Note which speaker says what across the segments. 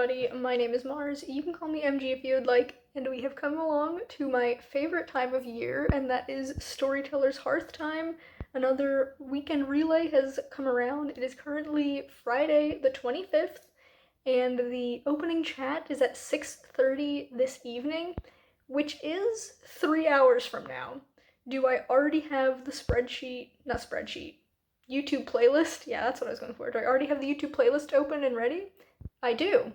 Speaker 1: everybody. My name is Mars. You can call me MG if you would like, and we have come along to my favorite time of year, and that is Storyteller's Hearth time. Another weekend relay has come around. It is currently Friday the 25th, and the opening chat is at 6:30 this evening, which is 3 hours from now. Do I already have the YouTube playlist? Yeah, that's what I was going for. Do I already have the YouTube playlist open and ready? I do.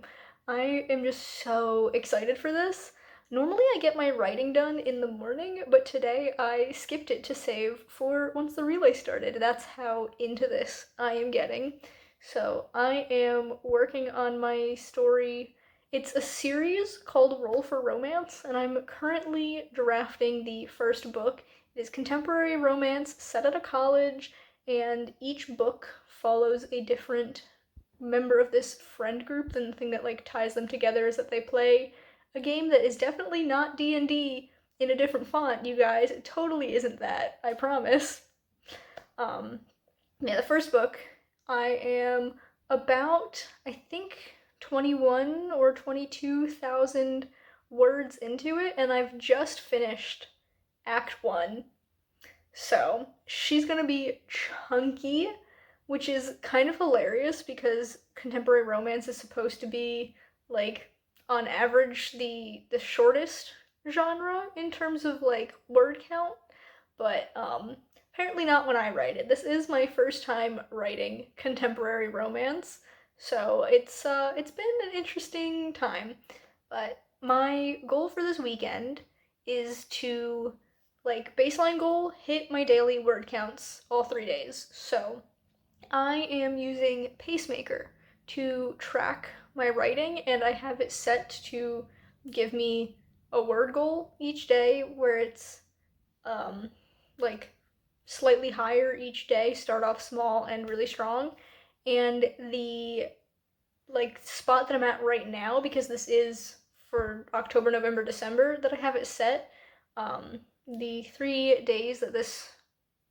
Speaker 1: I am just so excited for this. Normally I get my writing done in the morning, but today I skipped it to save for once the relay started. That's how into this I am getting. So I am working on my story. It's a series called Roll for Romance, and I'm currently drafting the first book. It is contemporary romance set at a college, and each book follows a different member of this friend group. And the thing that ties them together is that they play a game that is definitely not D&D in a different font, you guys. It totally isn't that, I promise. um yeah, the first book, I am about, I think, 21 or 22,000 words into it, and I've just finished Act 1. So she's gonna be chunky, which is kind of hilarious because contemporary romance is supposed to be, like, on average the shortest genre in terms of word count, but apparently not when I write it. This is my first time writing contemporary romance, so it's been an interesting time. But my goal for this weekend is to, baseline goal, hit my daily word counts all 3 days. So I am using Pacemaker to track my writing, and I have it set to give me a word goal each day where it's um like slightly higher each day, start off small and really strong. And the spot that I'm at right now, because this is for October, November, December that I have it set, the 3 days that this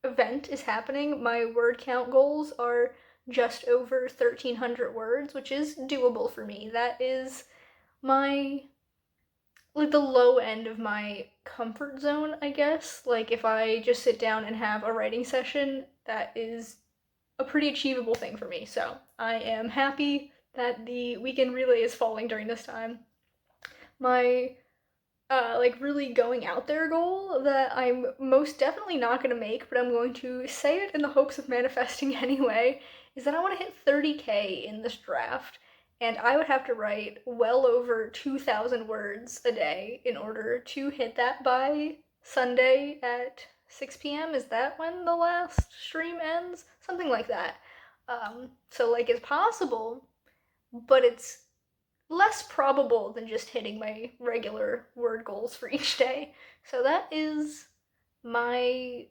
Speaker 1: event is happening, my word count goals are just over 1,300 words, which is doable for me. That is my, the low end of my comfort zone, I guess. Like, if I just sit down and have a writing session, that is a pretty achievable thing for me. So I am happy that the weekend relay is falling during this time. My really going out there goal that I'm most definitely not gonna make, but I'm going to say it in the hopes of manifesting anyway, is that I want to hit 30K in this draft, and I would have to write well over 2,000 words a day in order to hit that by Sunday at 6 p.m. Is that when the last stream ends? Something like that. So it's possible, but it's less probable than just hitting my regular word goals for each day. So that is my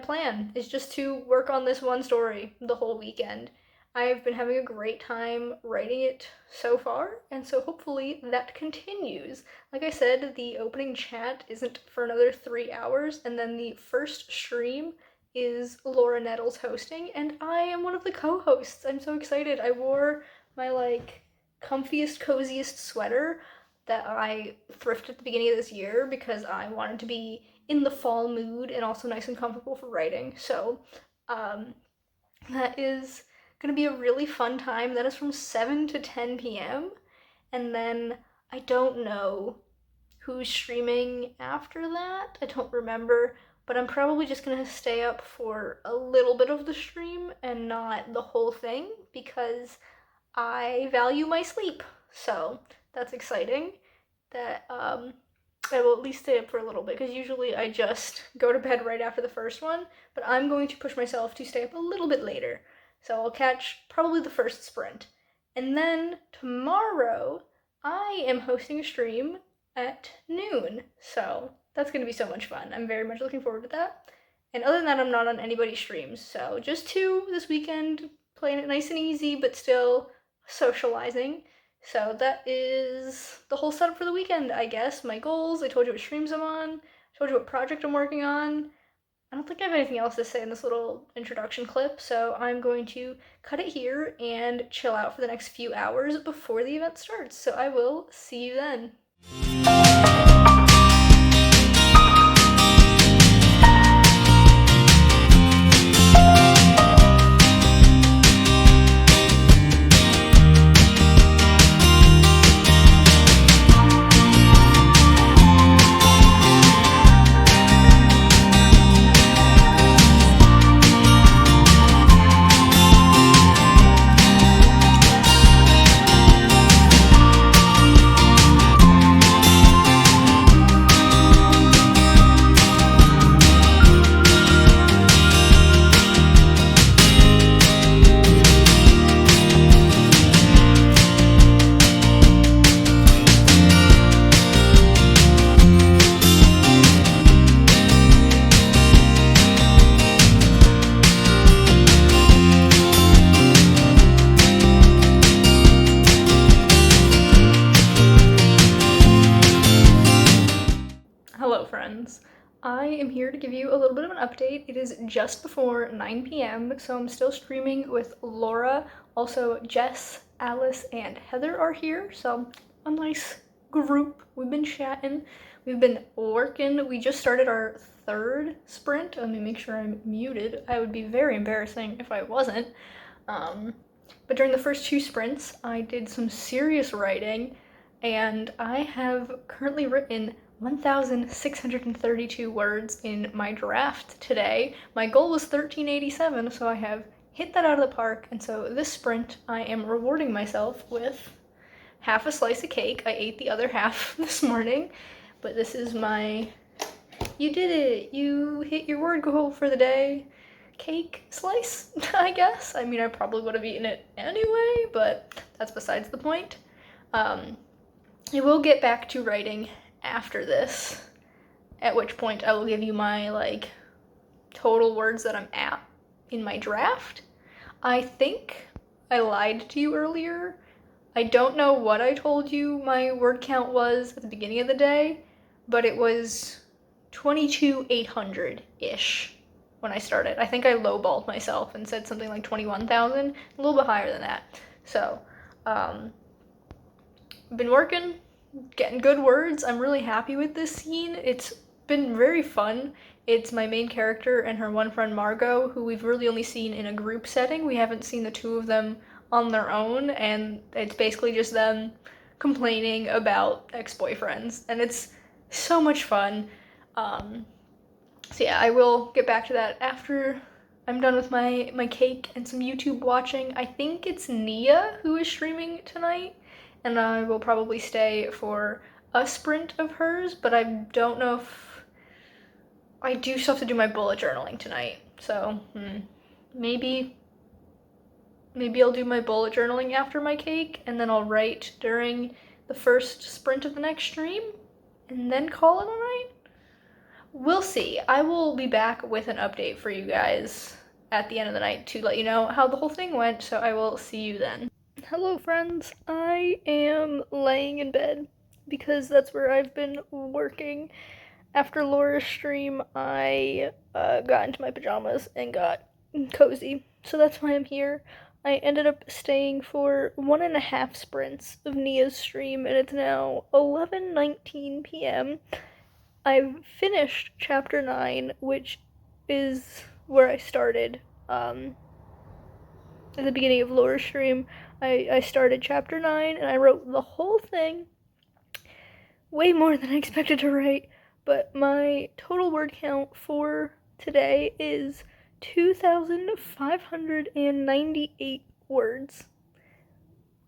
Speaker 1: plan, is just to work on this one story the whole weekend. I've been having a great time writing it so far, and so hopefully that continues. Like I said, the opening chat isn't for another 3 hours, and then the first stream is Laura Nettles hosting, and I am one of the co-hosts. I'm so excited. I wore my comfiest, coziest sweater that I thrifted at the beginning of this year because I wanted to be in the fall mood and also nice and comfortable for writing. So um, that is going to be a really fun time. That is from 7 to 10 p.m. And then I don't know who's streaming after that. I don't remember, but I'm probably just going to stay up for a little bit of the stream and not the whole thing because I value my sleep. So that's exciting that I will at least stay up for a little bit, because usually I just go to bed right after the first one, but I'm going to push myself to stay up a little bit later. So I'll catch probably the first sprint. And then tomorrow I am hosting a stream at noon. So that's going to be so much fun. I'm very much looking forward to that. And other than that, I'm not on anybody's streams. So just two this weekend, playing it nice and easy, but still socializing. So that is the whole setup for the weekend, I guess. My goals, I told you what streams I'm on, I told you what project I'm working on. I don't think I have anything else to say in this little introduction clip, so I'm going to cut it here and chill out for the next few hours before the event starts. So I will see you then. Hello friends, I am here to give you a little bit of an update. It is just before 9 p.m. so I'm still streaming with Laura. Also Jess, Alice, and Heather are here, so a nice group. We've been chatting, we've been working. We just started our third sprint. Let me make sure I'm muted. I would be very embarrassing if I wasn't. But during the first two sprints, I did some serious writing, and I have currently written 1,632 words in my draft today. My goal was 1,387, so I have hit that out of the park, and so this sprint I am rewarding myself with half a slice of cake. I ate the other half this morning, but this is my, you did it, you hit your word goal for the day, cake slice, I guess. I mean, I probably would have eaten it anyway, but that's besides the point. I will get back to writing after this, at which point I will give you my total words that I'm at in my draft. I think I lied to you earlier. I don't know what I told you my word count was at the beginning of the day, but it was 22,800-ish when I started. I think I lowballed myself and said something like 21,000, a little bit higher than that. So, I've been working, getting good words. I'm really happy with this scene. It's been very fun. It's my main character and her one friend Margot, who we've really only seen in a group setting. We haven't seen the two of them on their own, and it's basically just them complaining about ex-boyfriends, and it's so much fun. So yeah, I will get back to that after I'm done with my cake and some YouTube watching. I think it's Nia who is streaming tonight, and I will probably stay for a sprint of hers, but I don't know if I do still have to do my bullet journaling tonight. So maybe I'll do my bullet journaling after my cake, and then I'll write during the first sprint of the next stream, and then call it a night. We'll see. I will be back with an update for you guys at the end of the night to let you know how the whole thing went, so I will see you then. Hello friends, I am laying in bed because that's where I've been working. After Laura's stream, I got into my pajamas and got cozy, so that's why I'm here. I ended up staying for 1.5 sprints of Nia's stream, and it's now 11:19 p.m. I've finished chapter 9, which is where I started at the beginning of Laura's stream. I started chapter 9 and I wrote the whole thing, way more than I expected to write, but my total word count for today is 2,598 words.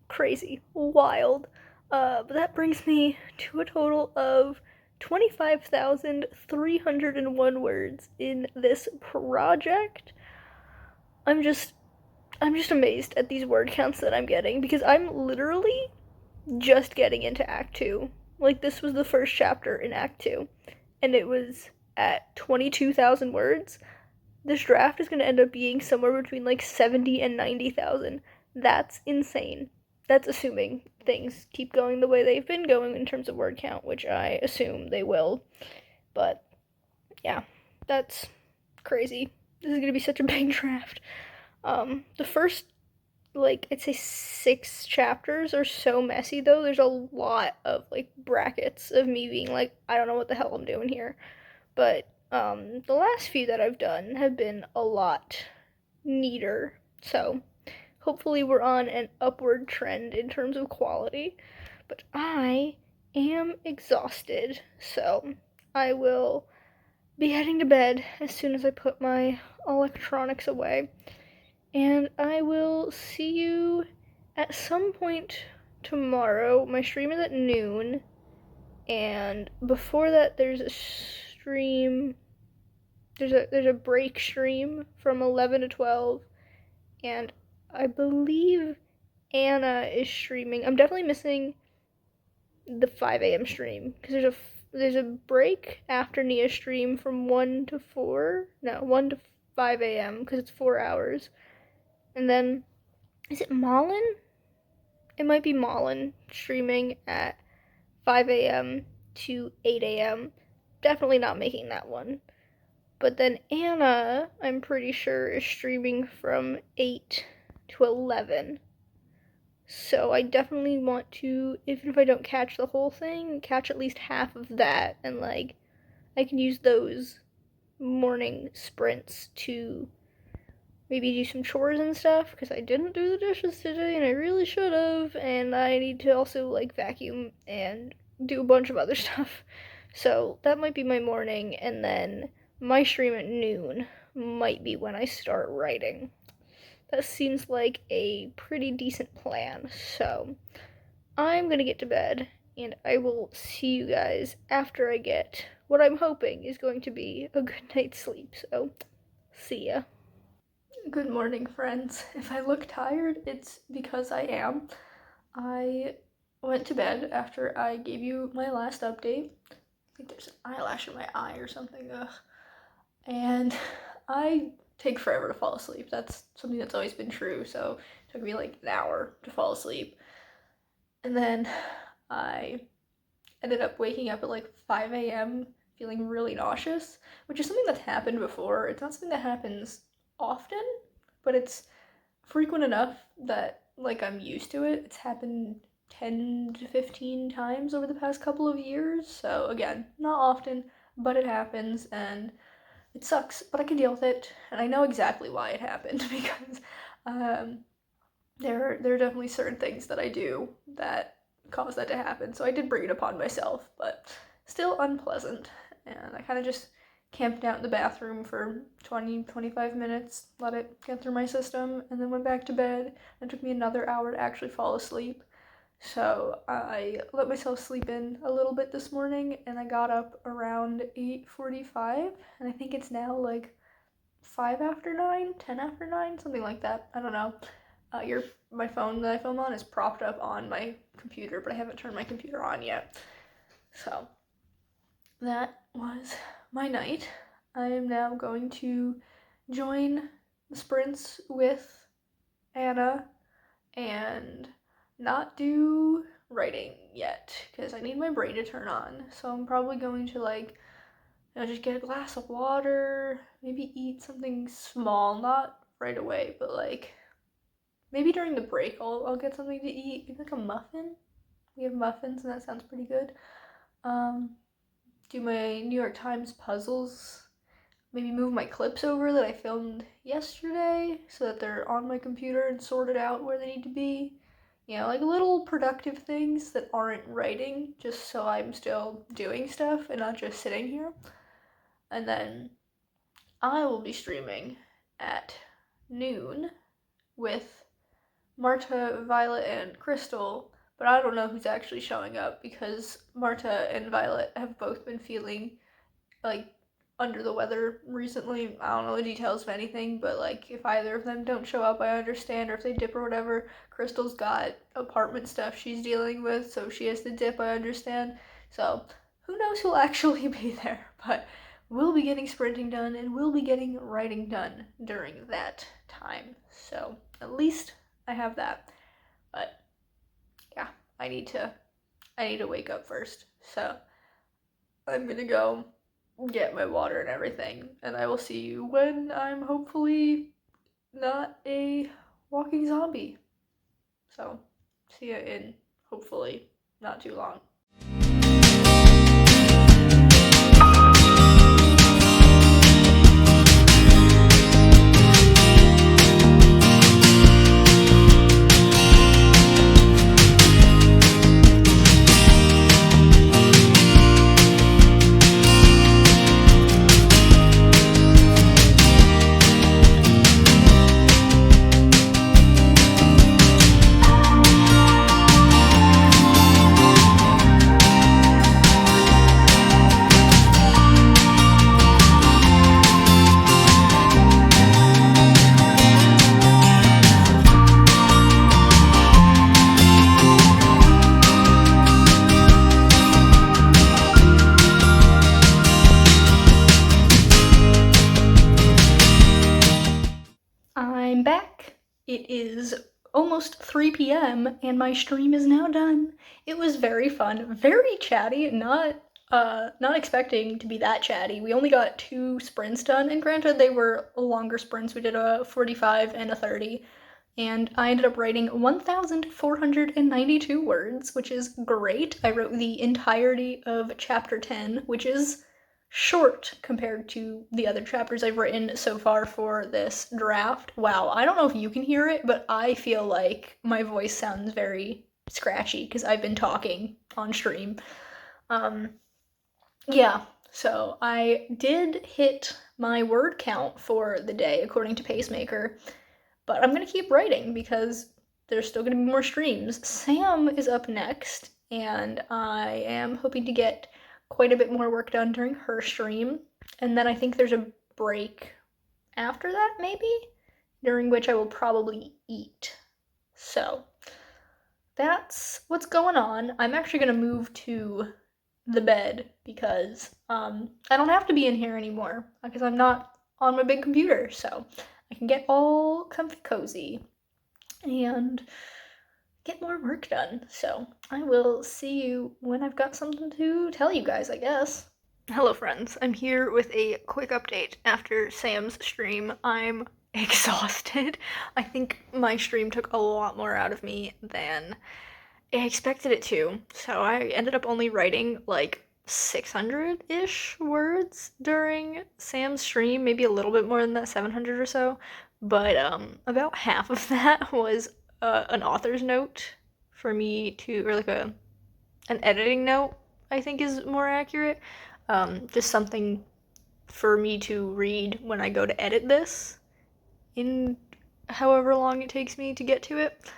Speaker 1: Crazy, wild. But that brings me to a total of 25,301 words in this project. I'm just amazed at these word counts that I'm getting, because I'm literally just getting into Act 2. Like, this was the first chapter in Act 2, and it was at 22,000 words. This draft is going to end up being somewhere between 70 and 90,000. That's insane. That's assuming things keep going the way they've been going in terms of word count, which I assume they will. But yeah, that's crazy. This is gonna be such a big draft. The first, like, I'd say 6 chapters are so messy, though. There's a lot of, like, brackets of me being like, I don't know what the hell I'm doing here. But, the last few that I've done have been a lot neater. So, hopefully we're on an upward trend in terms of quality. But I am exhausted, so I will be heading to bed as soon as I put my electronics away. And I will see you at some point tomorrow. My stream is at noon. And before that, there's a stream. There's a break stream from 11 to 12. And I believe Anna is streaming. I'm definitely missing the 5 a.m. stream because there's a break after Nia's stream from 1 to 4. No, 1 to 5 a.m. because it's 4 hours. And then, is it Malin? It might be Malin streaming at 5 a.m. to 8 a.m. Definitely not making that one. But then Anna, I'm pretty sure, is streaming from 8 to 11. So I definitely want to, even if I don't catch the whole thing, catch at least half of that. And, like, I can use those morning sprints to maybe do some chores and stuff, because I didn't do the dishes today, and I really should have. And I need to also, like, vacuum and do a bunch of other stuff. So that might be my morning, and then my stream at noon might be when I start writing. That seems like a pretty decent plan. So I'm gonna get to bed, and I will see you guys after I get what I'm hoping is going to be a good night's sleep. So see ya. Good morning, friends. If I look tired, it's because I am. I went to bed after I gave you my last update. I think there's an eyelash in my eye or something. Ugh. And I take forever to fall asleep. That's something that's always been true. So it took me like an hour to fall asleep. And then I ended up waking up at like 5 a.m. feeling really nauseous, which is something that's happened before. It's not something that happens often, but it's frequent enough that, like, I'm used to it. It's happened 10 to 15 times over the past couple of years. So again, not often, but it happens, and it sucks, but I can deal with it, and I know exactly why it happened because there are definitely certain things that I do that cause that to happen. So I did bring it upon myself, but still unpleasant. And I kind of just camped out in the bathroom for 20-25 minutes, let it get through my system, and then went back to bed. It took me another hour to actually fall asleep. So I let myself sleep in a little bit this morning, and I got up around 8:45, and I think it's now like 5 after 9, 10 after 9, something like that. I don't know. My phone that I film on is propped up on my computer, but I haven't turned my computer on yet. So that was my night. I am now going to join the sprints with Anna and not do writing yet because I need my brain to turn on. So I'm probably going to, like, just get a glass of water, maybe eat something small, not right away, but like maybe during the break I'll get something to eat, maybe like a muffin. We have muffins and that sounds pretty good. Do my New York Times puzzles, maybe move my clips over that I filmed yesterday so that they're on my computer and sorted out where they need to be. Like little productive things that aren't writing, just so I'm still doing stuff and not just sitting here. And then I will be streaming at noon with Marta, Violet, and Crystal, but I don't know who's actually showing up because Marta and Violet have both been feeling like under the weather recently. I don't know the details of anything, but like if either of them don't show up, I understand, or if they dip or whatever. Crystal's got apartment stuff she's dealing with, so she has to dip, I understand. So who knows who'll actually be there, but we'll be getting sprinting done and we'll be getting writing done during that time. So at least I have that. But yeah, I need to wake up first. So I'm gonna go get my water and everything, and I will see you when I'm hopefully not a walking zombie. So, see ya in hopefully not too long. I'm back. It is almost 3 p.m. and my stream is now done. It was very fun, very chatty, not expecting to be that chatty. We only got 2 sprints done, and granted they were longer sprints. We did a 45 and a 30, and I ended up writing 1,492 words, which is great. I wrote the entirety of chapter 10, which is short compared to the other chapters I've written so far for this draft. Wow, I don't know if you can hear it, but I feel like my voice sounds very scratchy because I've been talking on stream. Yeah, so I did hit my word count for the day according to Pacemaker, but I'm gonna keep writing because there's still gonna be more streams. Sam is up next, and I am hoping to get quite a bit more work done during her stream. And then I think there's a break after that, maybe, during which I will probably eat. So that's what's going on. I'm actually gonna move to the bed because I don't have to be in here anymore because I'm not on my big computer, so I can get all comfy cozy and get more work done. So I will see you when I've got something to tell you guys, I guess. Hello friends, I'm here with a quick update after Sam's stream. I'm exhausted. I think my stream took a lot more out of me than I expected it to. So I ended up only writing like 600-ish words during Sam's stream, maybe a little bit more than that, 700 or so. But about half of that was an author's note for me to, or like an editing note, I think is more accurate. Just something for me to read when I go to edit this in however long it takes me to get to it.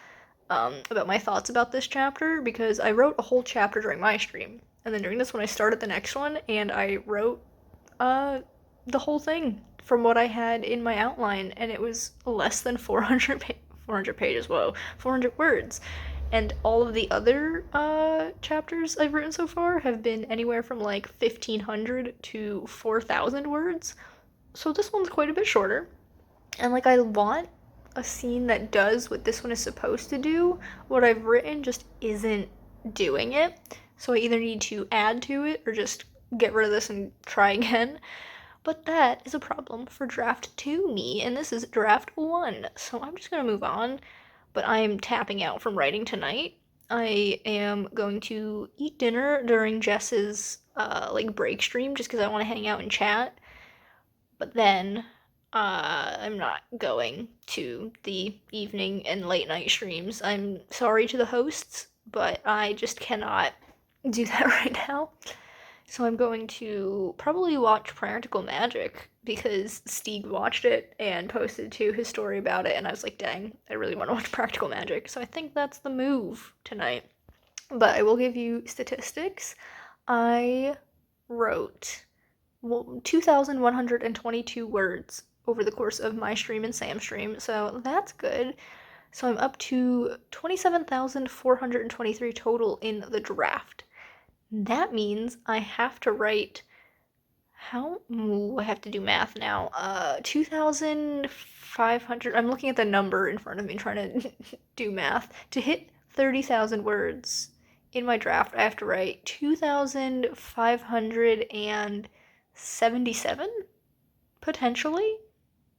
Speaker 1: About my thoughts about this chapter, because I wrote a whole chapter during my stream, and then during this one I started the next one, and I wrote the whole thing from what I had in my outline, and it was less than 400 pages, whoa, 400 words. And all of the other chapters I've written so far have been anywhere from like 1,500 to 4,000 words. So this one's quite a bit shorter. And like, I want a scene that does what this one is supposed to do. What I've written just isn't doing it. So I either need to add to it or just get rid of this and try again. But that is a problem for draft 2 me, and this is draft 1. So I'm just gonna move on. But I'm tapping out from writing tonight. I am going to eat dinner during Jess's like break stream just because I want to hang out and chat. But then I'm not going to the evening and late night streams. I'm sorry to the hosts, but I just cannot do that right now. So I'm going to probably watch Practical Magic because Stieg watched it and posted to his story about it, and I was like, dang, I really want to watch Practical Magic. So I think that's the move tonight. But I will give you statistics. I wrote 2,122 words over the course of my stream and Sam's stream, so that's good. So I'm up to 27,423 total in the draft. That means I have to write, I have to do math now, 2,500, I'm looking at the number in front of me trying to do math. To hit 30,000 words in my draft, I have to write 2,500 and 77? Potentially?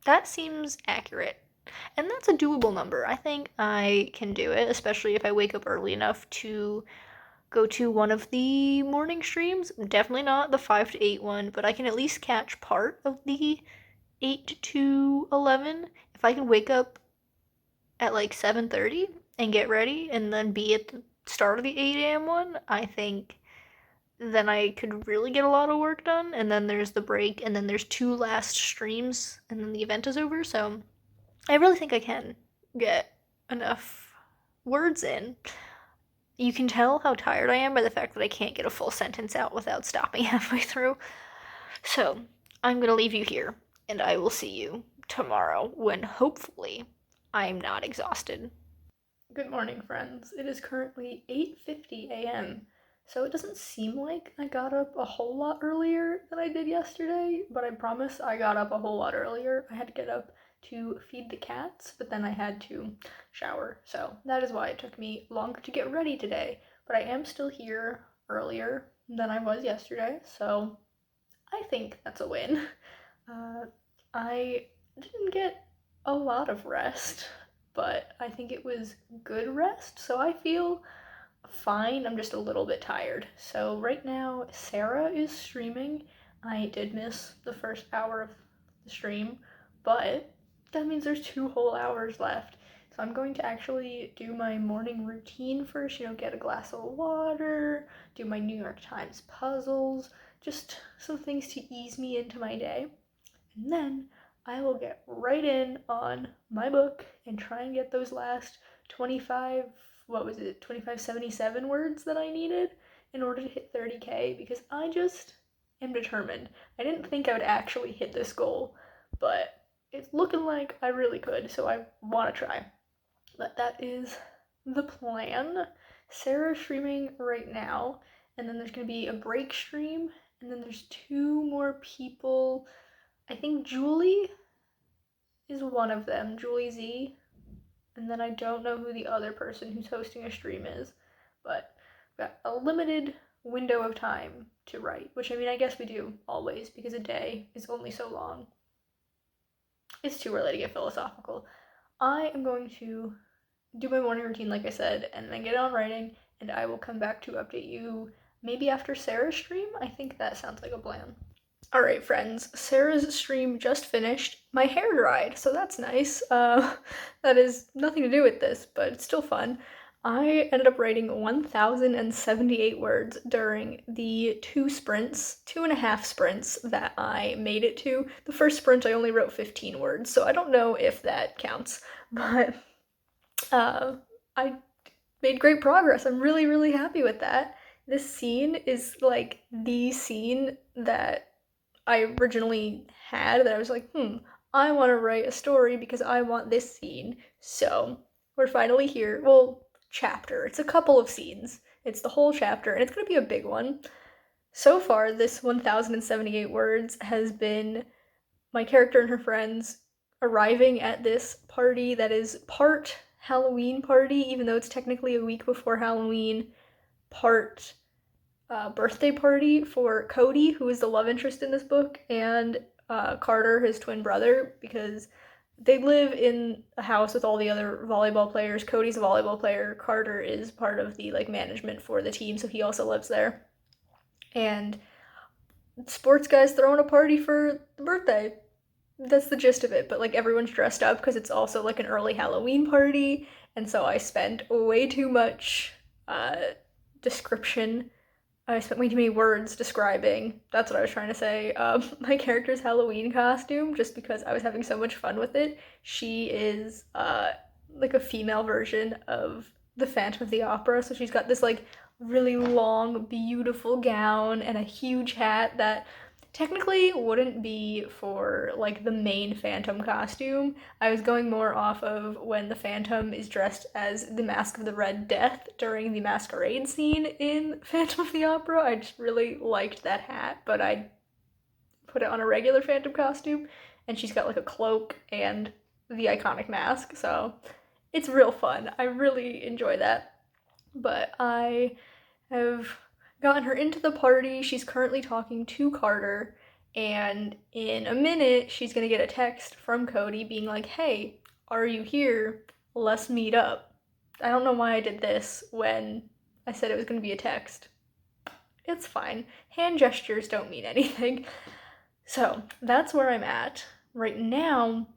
Speaker 1: That seems accurate. And that's a doable number. I think I can do it, especially if I wake up early enough to go to one of the morning streams. Definitely not the 5 to 8 one, but I can at least catch part of the 8 to 11. If I can wake up at like 7:30 and get ready and then be at the start of the 8 a.m. one, I think then I could really get a lot of work done. And then there's the break, and then there's 2 last streams, and then the event is over. So I really think I can get enough words in. You can tell how tired I am by the fact that I can't get a full sentence out without stopping halfway through. So I'm gonna leave you here, and I will see you tomorrow when hopefully I'm not exhausted. Good morning, friends. It is currently 8:50 a.m. So it doesn't seem like I got up a whole lot earlier than I did yesterday, but I promise I got up a whole lot earlier. I had to get up to feed the cats, but then I had to shower. So that is why it took me longer to get ready today. But I am still here earlier than I was yesterday, so I think that's a win. I didn't get a lot of rest, but I think it was good rest, so I feel fine. I'm just a little bit tired. So right now, Sarah is streaming. I did miss the first hour of the stream, but that means there's 2 whole hours left. So I'm going to actually do my morning routine first, get a glass of water, do my New York Times puzzles, just some things to ease me into my day. And then I will get right in on my book and try and get those last 2577 words that I needed in order to hit 30K, because I just am determined. I didn't think I would actually hit this goal, but it's looking like I really could, so I want to try. But that is the plan. Sarah's streaming right now, and then there's going to be a break stream, and then there's 2 more people. I think Julie is one of them, Julie Z, and then I don't know who the other person who's hosting a stream is, but we've got a limited window of time to write, which I guess we do always, because a day is only so long. It's too early to get philosophical. I am going to do my morning routine, like I said, and then get on writing, and I will come back to update you maybe after Sarah's stream. I think that sounds like a plan. Alright, friends, Sarah's stream just finished. My hair dried, so that's nice. That is nothing to do with this, but it's still fun. I ended up writing 1,078 words during the 2.5 sprints that I made it to. The first sprint I only wrote 15 words, so I don't know if that counts, but I made great progress. I'm really, really happy with that. This scene is like the scene that I originally had, that I was like, I want to write a story because I want this scene. So we're finally here. Well, chapter. It's a couple of scenes. It's the whole chapter, and it's going to be a big one. So far, this 1,078 words has been my character and her friends arriving at this party that is part Halloween party, even though it's technically a week before Halloween, part birthday party for Cody, who is the love interest in this book, and Carter, his twin brother, because they live in a house with all the other volleyball players. Cody's a volleyball player. Carter is part of the management for the team, so he also lives there. And sports guys throwing a party for the birthday. That's the gist of it, but everyone's dressed up because it's also an early Halloween party, and so I spent way too much description. I spent way too many words describing, that's what I was trying to say, my character's Halloween costume, just because I was having so much fun with it. She is, a female version of the Phantom of the Opera, so she's got this, really long, beautiful gown and a huge hat that technically wouldn't be for the main Phantom costume. I was going more off of when the Phantom is dressed as the Mask of the Red Death during the masquerade scene in Phantom of the Opera. I just really liked that hat, but I put it on a regular Phantom costume, and she's got a cloak and the iconic mask, so it's real fun. I really enjoy that. But I have gotten her into the party. She's currently talking to Carter, And in a minute, she's gonna get a text from Cody being like, hey, are you here? Let's meet up. I don't know why I did this when I said it was gonna be a text. It's fine. Hand gestures don't mean anything. So that's where I'm at. Right now,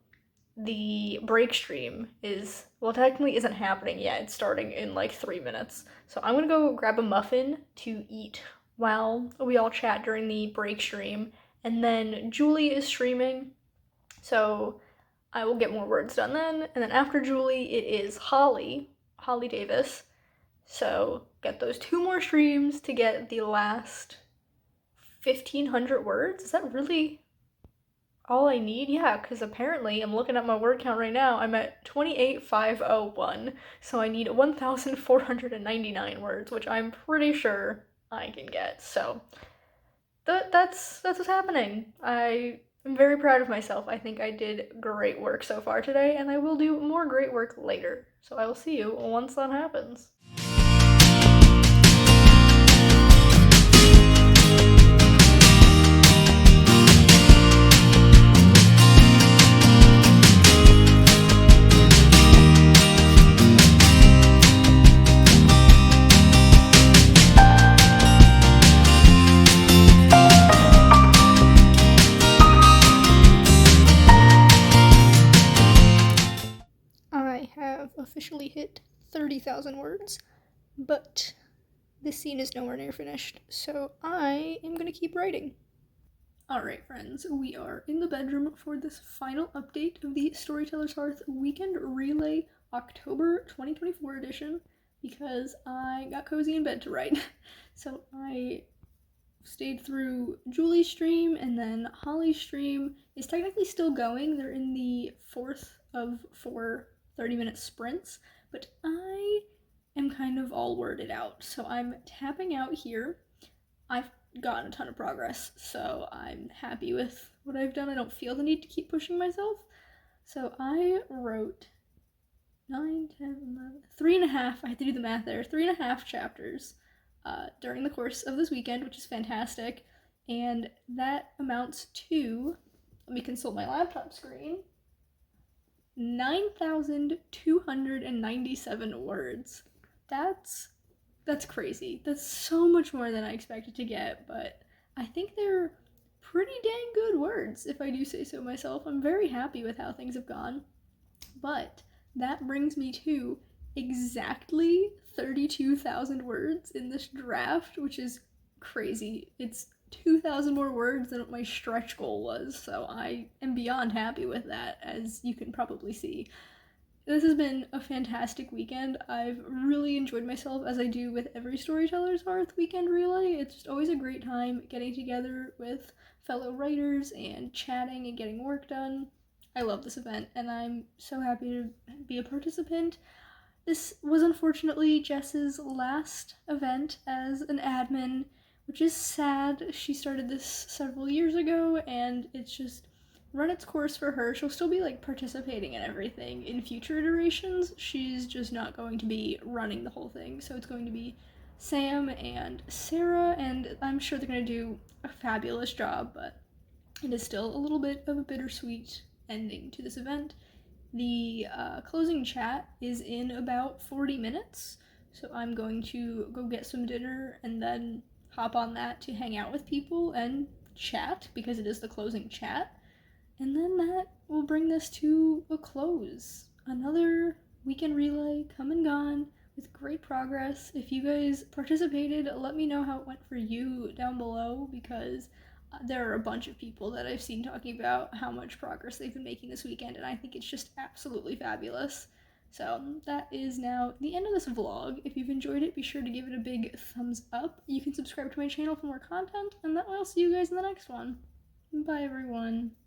Speaker 1: the break stream is, well, technically isn't happening yet. It's starting in like 3 minutes. So I'm gonna go grab a muffin to eat while we all chat during the break stream. And then Julie is streaming, so I will get more words done then. And then after Julie, it is Holly Davis. So get those 2 more streams to get the last 1,500 words. Is that really all I need? Yeah, because apparently I'm looking at my word count right now. I'm at 28,501. So I need 1,499 words, which I'm pretty sure I can get. So that's what's happening. I am very proud of myself. I think I did great work so far today, and I will do more great work later. So I will see you once that happens. I have officially hit 30,000 words, but this scene is nowhere near finished, so I am gonna keep writing. Alright, friends, we are in the bedroom for this final update of the Storyteller's Hearth Weekend Relay October 2024 edition, because I got cozy in bed to write. So I stayed through Julie's stream, and then Holly's stream is technically still going. They're in the 4th of 4 30-minute sprints, but I am kind of all worded out, so I'm tapping out here. I've gotten a ton of progress, so I'm happy with what I've done. I don't feel the need to keep pushing myself. So I wrote 9, 10, 11, 3.5, I had to do the math there, 3.5 chapters during the course of this weekend, which is fantastic. And that amounts to, let me consult my laptop screen, 9,297 words. That's crazy. That's so much more than I expected to get, but I think they're pretty dang good words, if I do say so myself. I'm very happy with how things have gone. But that brings me to exactly 32,000 words in this draft, which is crazy. It's 2,000 more words than what my stretch goal was, so I am beyond happy with that, as you can probably see. This has been a fantastic weekend. I've really enjoyed myself, as I do with every Storyteller's Hearth weekend relay. It's just always a great time getting together with fellow writers and chatting and getting work done. I love this event, and I'm so happy to be a participant. This was unfortunately Jess's last event as an admin, which is sad. She started this several years ago, and it's just run its course for her. She'll still be participating in everything in future iterations. She's just not going to be running the whole thing. So it's going to be Sam and Sarah, and I'm sure they're going to do a fabulous job, but it is still a little bit of a bittersweet ending to this event. The closing chat is in about 40 minutes, so I'm going to go get some dinner and then hop on that to hang out with people and chat, because it is the closing chat. And then that will bring this to a close. Another weekend relay come and gone with great progress. If you guys participated, let me know how it went for you down below, because there are a bunch of people that I've seen talking about how much progress they've been making this weekend, and I think it's just absolutely fabulous. So that is now the end of this vlog. If you've enjoyed it, be sure to give it a big thumbs up. You can subscribe to my channel for more content, and that way I'll see you guys in the next one. Bye, everyone.